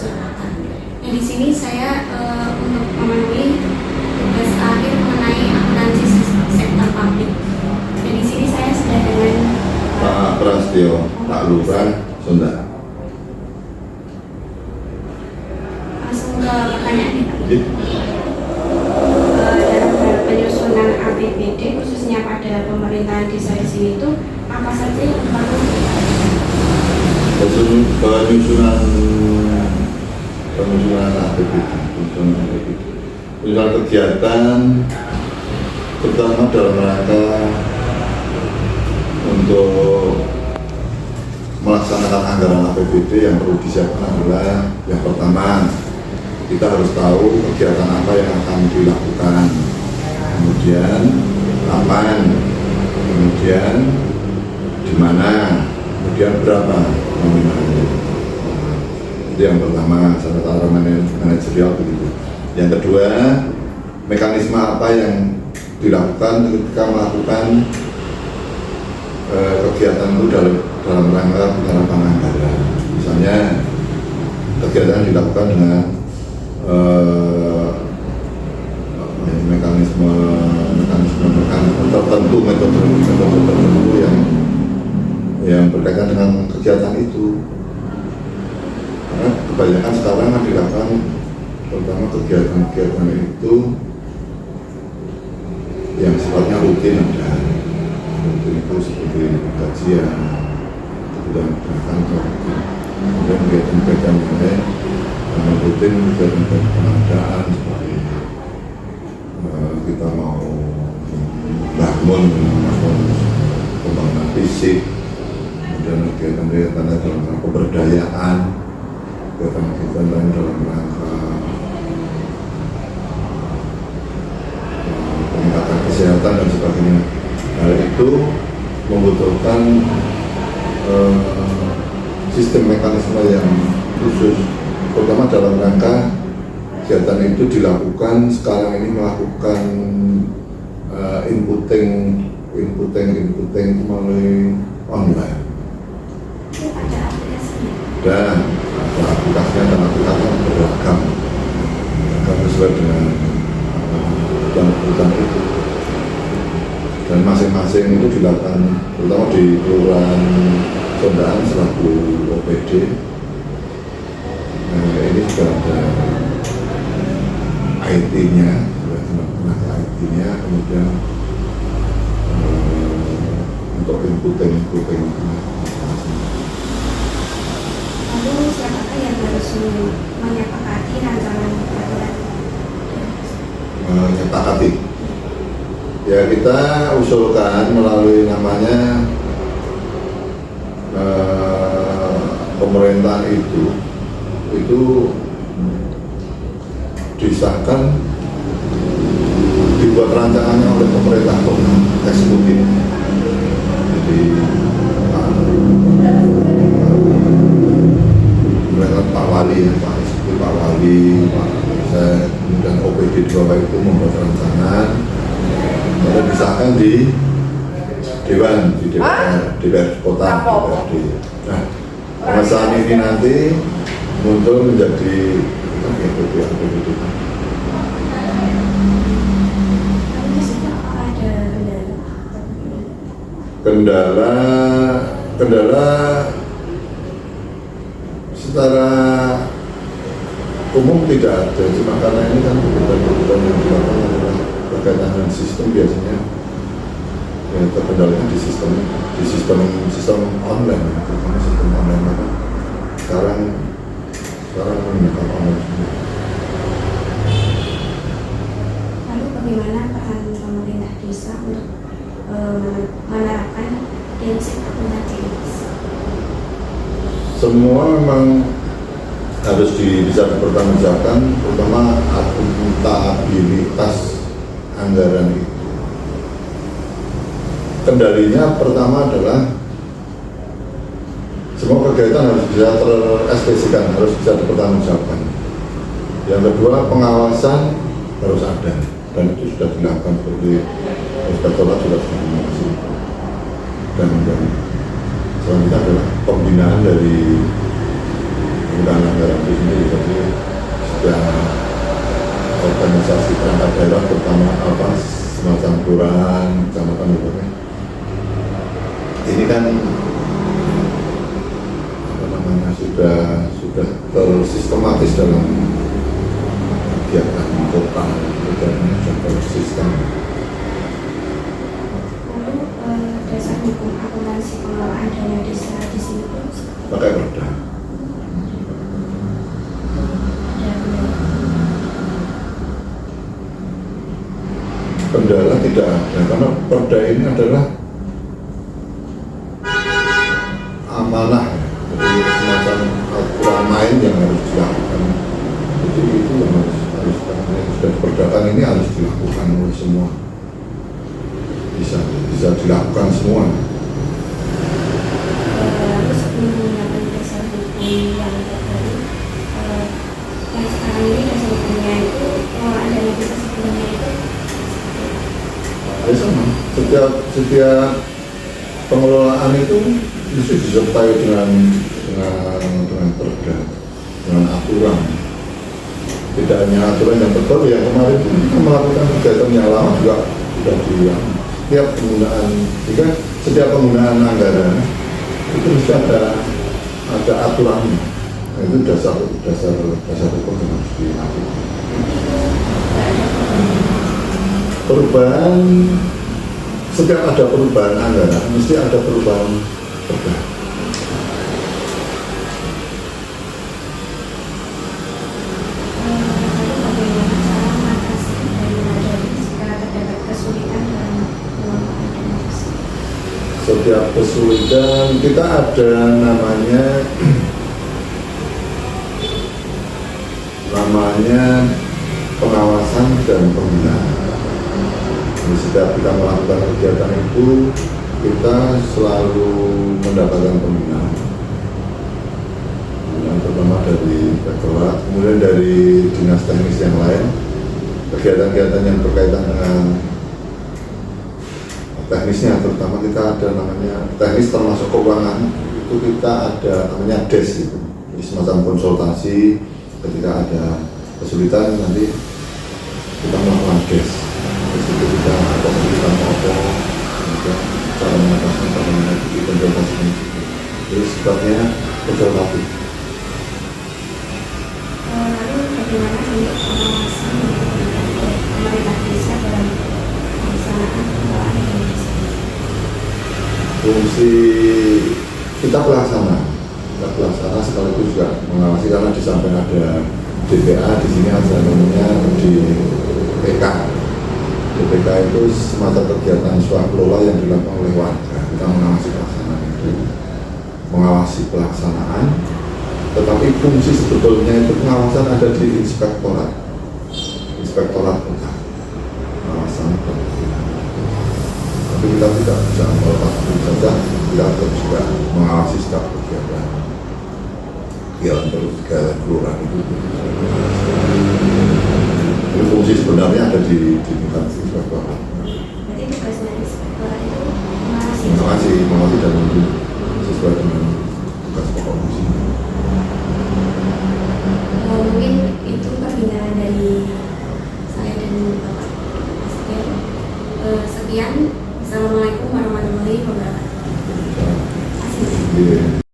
pemasyarakatan. Nah, di sini saya untuk memenuhi tugas akhir mengenai akuntansi sektor publik. Dan di sini saya sudah dengan Pak Prasetyo, Pak Lurah, Sunda. Langsung ke pertanyaan nih, Pak. Jadi, Dalam hal penyusunan APBD khususnya pada pemerintahan desa di sini itu apa saja yang perlu? penyusunan APBD, penyusunan kegiatan, terutama dalam rangka untuk melaksanakan anggaran APBD yang perlu disiapkan adalah yang pertama, kita harus tahu kegiatan apa yang akan dilakukan, kemudian kapan, kemudian di mana, kemudian berapa nominalnya. Itu yang pertama, secara manajerial begitu. Yang kedua, mekanisme apa yang dilakukan ketika melakukan kegiatan itu dalam rangka penyerapan anggaran. Misalnya kegiatan dilakukan dengan mekanisme tertentu, metode tertentu yang berkaitan dengan kegiatan itu. Karena kebanyakan sekarang kan dilakukan terutama kegiatan itu yang sifatnya rutin ada. Rutin itu seperti kajian, kemudian kantor, kemudian kegiatan-kegiatan lain yang rutin, kegiatan pengadaan seperti kita mau bangun pembangunan fisik, kemudian kegiatan-kegiatan dalam rangka pemberdayaan, kegiatan-kegiatan lain dalam rangka peningkatan kesehatan dan sebagainya. Hal itu membutuhkan sistem mekanisme yang khusus, terutama dalam rangka kegiatan itu dilakukan sekarang ini melakukan inputting melalui online. Dan aplikasinya beragam sesuai dengan kebutuhan itu. Dan masing-masing itu dilakukan terutama di Kelurahan Sondaan selaku OPD. Ini juga ada IT-nya, tenaga IT-nya, kemudian untuk inputting. Lalu siapakah yang harus menyepakati rancangan peraturan? Menyepakati. Ya, kita usulkan melalui namanya pemerintahan itu disahkan, dibuat rancangannya oleh pemerintah eksekutif. Jadi Pak Wali, Pak Wali, Pak Saya, kemudian OPD di bawah itu membuat rancangan, lalu disahkan di Dewan, di DPR Kota, DPRD. Nah, pengesahan ini nanti muncul menjadi APBD. Kendala secara umum tidak ada, cuma karena ini kan kebutuhan yang dilakukan adalah berkaitan dengan sistem, biasanya ya terkendalikan di sistem online, karena sistem online kan sekarang menggunakan online. Lalu bagaimana peran pemerintah desa untuk menerapkan prinsip akuntabilitas? Semua memang harus bisa dipertanggungjawabkan, terutama akuntabilitas anggaran itu. Kendalinya pertama adalah semua kegiatan harus bisa terekspresikan, harus bisa dipertanggungjawabkan. Yang kedua, pengawasan harus ada, dan itu sudah dilakukan seperti inspektorat sudah mengawasi. Dan selanjutnya adalah pembinaan dari penggunaan anggaran itu sendiri. Jadi sudah organisasi perangkat daerah terutama semacam kelurahan, kecamatan itu ini kan sudah tersistematis dalam kegiatan kota, dan sudah tersistem. Lalu dasar hukum akuntansi pengelolaan dana desa di sini pun Pakai perda. ada Kendala tidak ada, karena perda ini adalah amanah, jadi semacam aturan main yang harus dilakukan. Jadi itu yang harus yang sudah diperdakan ini harus dilakukan oleh semua, bisa dilakukan semua. lalu sebelum menggunakan dasar hukum yang terbaru, yang sekarang ini dasar hukumnya itu pengelolaan dana desa sebelumnya itu Ya sama, setiap pengelolaan itu mesti disertai dengan perda, dengan aturan. Tidak hanya aturan yang terbaru, yang kemarin pun kita melakukan kegiatan yang lama juga sudah setiap penggunaan, jika setiap penggunaan anggaran itu mesti ada aturannya. Nah, itu dasar hukum yang harus dilakukan. Perubahan, setiap ada perubahan anggaran mesti ada perubahan perda. lalu bagaimana cara mengatasi dan menghadapi jika terdapat kesulitan dalam pengelolaan dana desa? Setiap kesulitan kita ada namanya pengawasan dan pembinaan. Jadi setiap kita melakukan kegiatan itu kita selalu mendapatkan pembinaan pertama dari rektorat, kemudian dari dinas teknis yang lain. Kegiatan-kegiatan yang berkaitan dengan teknisnya, terutama kita ada namanya teknis termasuk keuangan, itu kita ada namanya DES itu. Jadi semacam konsultasi ketika ada kesulitan, nanti kita melakukan DES. Terus itu kita ada kesulitan apa, cara mengatasi, bagaimana itu konsultasi. Jadi sifatnya konsultatif. Lalu bagaimana untuk pengawasan pemerintah desa dalam pelaksanaan pengelolaan dana desa? Fungsi kita pelaksana sekaligus juga mengawasi, karena di samping ada DPA, di sini ada namanya di PK. DPK itu semacam kegiatan swakelola yang dilakukan oleh warga. Kita mengawasi pelaksanaan itu, mengawasi pelaksanaan, tetapi fungsi sebetulnya itu pengawasan ada di inspektorat kota, pengawasan kota. Tapi kita tidak bisa melepas itu saja, kita tetap juga mengawasi setiap kegiatan kelurahan itu. Jadi fungsi sebenarnya ada di tingkat inspektorat. Berarti tugas dari inspektorat itu mengawasi Mengawasi dan sesuai dengan tugas pokok fungsinya. mungkin itu perbincangan dari saya dan Bapak Astir. Sekian, Assalamualaikum warahmatullahi wabarakatuh. Iya.